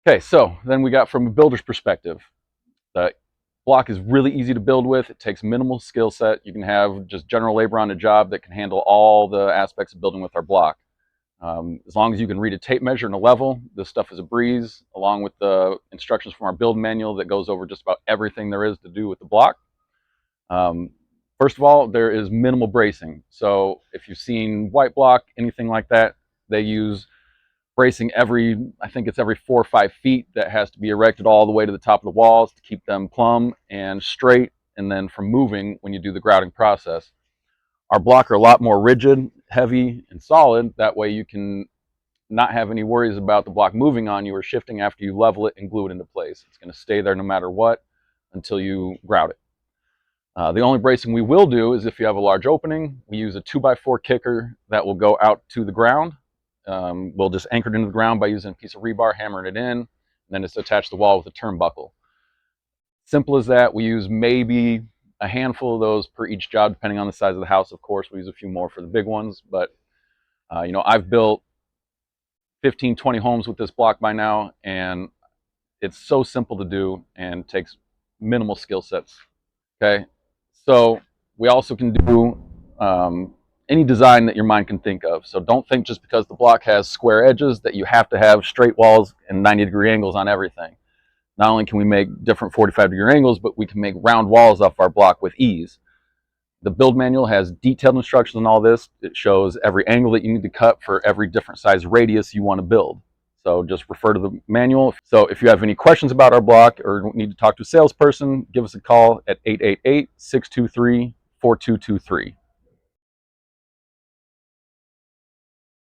Okay, so then we got from a builder's perspective. The block is really easy to build with. It takes minimal skill set. You can have just general labor on a job that can handle all the aspects of building with our block. As long as you can read a tape measure and a level, this stuff is a breeze, along with the instructions from our build manual that goes over just about everything there is to do with the block. Um, First of all, there is minimal bracing. So if you've seen white block, anything like that, they use bracing I think it's every 4 or 5 feet that has to be erected all the way to the top of the walls to keep them plumb and straight, and then from moving when you do the grouting process. Our block are a lot more rigid, heavy, and solid. That way you can not have any worries about the block moving on you or shifting after you level it and glue it into place. It's going to stay there no matter what until you grout it. The only bracing we will do is if you have a large opening. We use a 2x4 kicker that will go out to the ground. We'll just anchor it into the ground by using a piece of rebar, hammering it in, and then it's attached to the wall with a turnbuckle. Simple as that. We use maybe a handful of those per each job, depending on the size of the house. Of course, we use a few more for the big ones, but I've built 15, 20 homes with this block by now, and it's so simple to do and takes minimal skill sets. Okay, so we also can do any design that your mind can think of. So don't think just because the block has square edges that you have to have straight walls and 90-degree angles on everything. Not only can we make different 45-degree angles, but we can make round walls off our block with ease. The build manual has detailed instructions on all this. It shows every angle that you need to cut for every different size radius you want to build. So just refer to the manual. So if you have any questions about our block or need to talk to a salesperson, give us a call at 888-623-4223.